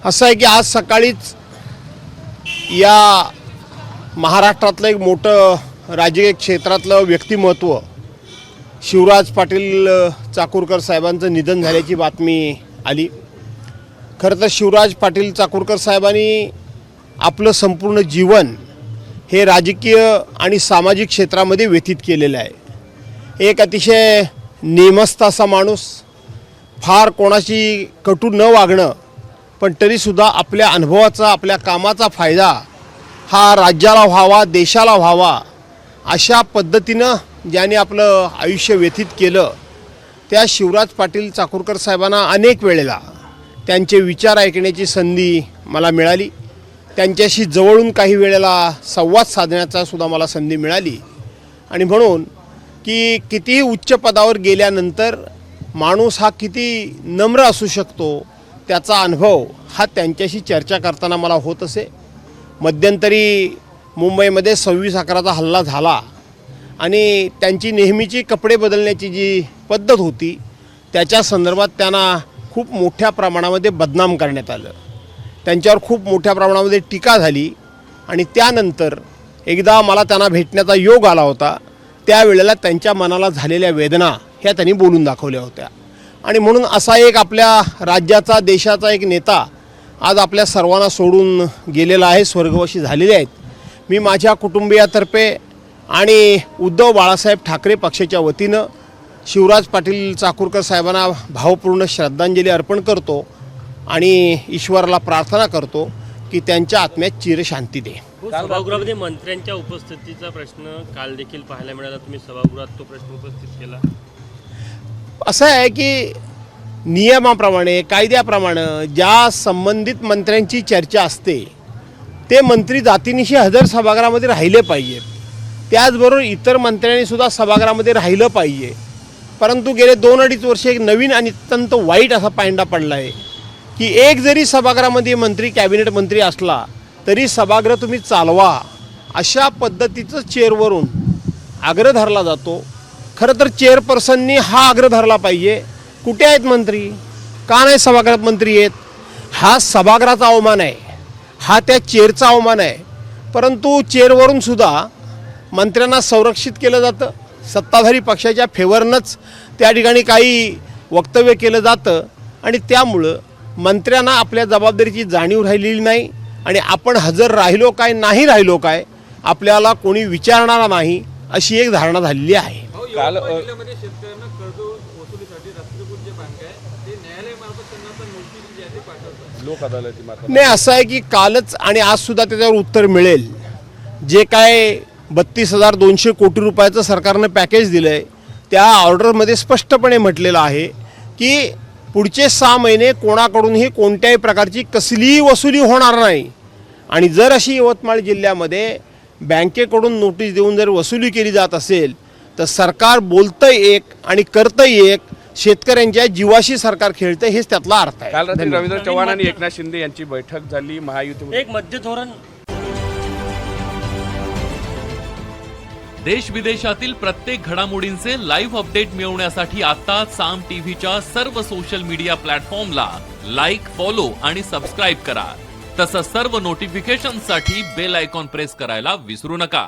असं आहे की आज सकाळीच या महाराष्ट्रातलं एक मोठं राजकीय क्षेत्रातलं व्यक्तिमत्व शिवराज पाटील चाकूरकर साहेबांचं निधन झाल्याची बातमी आली। खरं तर शिवराज पाटील चाकूरकर साहेबांनी आपलं संपूर्ण जीवन हे राजकीय आणि सामाजिक क्षेत्रामध्ये व्यतीत केलेलं आहे। एक अतिशय नेमस्त असा माणूस, फार कोणाशी कटू न वागणं, पण तरीसुद्धा आपल्या अनुभवाचा आपल्या कामाचा फायदा हा राज्याला व्हावा, देशाला व्हावा, अशा पद्धतीनं ज्याने आपलं आयुष्य व्यतीत केलं त्या शिवराज पाटील चाकूरकर साहेबांना अनेक वेळेला त्यांचे विचार ऐकण्याची संधी मला मिळाली। त्यांच्याशी जवळून काही वेळेला संवाद साधण्याचा सुद्धा मला संधी मिळाली। आणि म्हणून की कितीही उच्च पदावर गेल्यानंतर माणूस हा किती नम्र असू शकतो त्याचा अनुभव हा त्यांच्याशी चर्चा करताना मला होत असे। मध्यंतरी मुंबईमध्ये 26/11चा हल्ला झाला आणि त्यांची नेहमीची कपडे बदलण्याची जी पद्धत होती त्याच्या संदर्भात त्यांना खूप मोठ्या प्रमाणामध्ये बदनाम करण्यात आलं, त्यांच्यावर खूप मोठ्या प्रमाणामध्ये टीका झाली। आणि त्यानंतर एकदा मला त्यांना भेटण्याचा योग आला होता, त्यावेळेला त्यांच्या मनाला झालेल्या वेदना ह्या त्यांनी बोलून दाखवल्या होत्या। आणि म्हणून असा एक आपल्या राज्याचा देशाचा एक नेता आज आपल्या सर्वांना सोडून गेलेला आहे, स्वर्गवासी झालेले आहेत। मी माझ्या कुटुंबियातर्फे आणि उद्धव बाळासाहेब ठाकरे पक्षाच्या वतीनं शिवराज पाटील चाकूरकर साहेबांना भावपूर्ण श्रद्धांजली अर्पण करतो आणि ईश्वराला प्रार्थना करतो की त्यांच्या आत्म्यात चिरशांती दे। सभागृहामध्ये मंत्र्यांच्या उपस्थितीचा प्रश्न काल देखील पाहायला मिळाला, तुम्ही सभागृहात तो प्रश्न उपस्थित केला। असं आहे की नियमाप्रमाणे कायद्याप्रमाणे ज्या संबंधित मंत्र्यांची चर्चा असते ते मंत्री जातीनिशी हजर सभागृहामध्ये राहिले पाहिजेत, त्याचबरोबर इतर मंत्र्यांनी सुद्धा सभागृहामध्ये राहिलं पाहिजे। परंतु गेले 2-2.5 वर्ष एक नवीन आणि अत्यंत वाईट असा पायंडा पडला आहे की एक जरी सभागृहामध्ये मंत्री कॅबिनेट मंत्री असला तरी सभागृह तुम्ही चालवा अशा पद्धतीचं चेअरवरून आग्रह धरला जातो। खरं तर चेअरपर्सननी हा आग्रह धरला पाहिजे, कुठे आहेत मंत्री, का नाही सभागृहात मंत्री आहेत? हा सभागृहाचा अवमान आहे, हा त्या चेअरचा अवमान आहे। परंतु चेअरवरून सुद्धा मंत्र्यांना संरक्षित केलं जातं, सत्ताधारी पक्षाच्या फेवरनंच त्या ठिकाणी काही वक्तव्य केलं जातं आणि त्यामुळं मंत्र्यांना आपल्या जबाबदारीची जाणीव राहिलेली नाही आणि आपण हजर राहिलो काय नाही राहिलो काय आपल्याला कोणी विचारणारा नाही अशी एक धारणा झालेली आहे। काल शेतकऱ्यांना कर्ज वसुलीसाठी राष्ट्रकुल जे बँक आहे ते न्यायालयामार्फत त्यांना आता नोटीस जी आहे ते पाठवतात लोक अदालतीमार्फत। नाही, असं आहे की कालच आणि आज सुद्धा त्याच्यावर उत्तर मिळेल। जे काय 32,200 कोटी रुपयाचं सरकारनं पॅकेज दिलं आहे त्या ऑर्डरमध्ये स्पष्टपणे म्हटलेलं आहे की पुढचे 6 महिने कोणाकडूनही कोणत्याही प्रकारची कसलीही वसुली होणार नाही। आणि जर अशी यवतमाळ जिल्ह्यामध्ये बँकेकडून नोटीस देऊन जर वसुली केली जात असेल तर सरकार बोलतंय एक आणि करतंय एक, शेतकऱ्यांच्या जीवाशी सरकार खेळतंय, हेच त्यातला अर्थ आहे। काल रात्री रवींद्र चव्हाण आणि एकनाथ शिंदे यांची बैठक झाली महायुतीमध्ये। एक मध्य धोरण। देश विदेशातील प्रत्येक घडामोडींचे लाईव्ह अपडेट मिळवण्यासाठी आता साम टीव्हीच्या सर्व सोशल मीडिया प्लॅटफॉर्मला लाईक, फॉलो आणि सबस्क्राईब करा। तसंच सर्व नोटिफिकेशनसाठी बेल आयकॉन प्रेस करायला विसरू नका।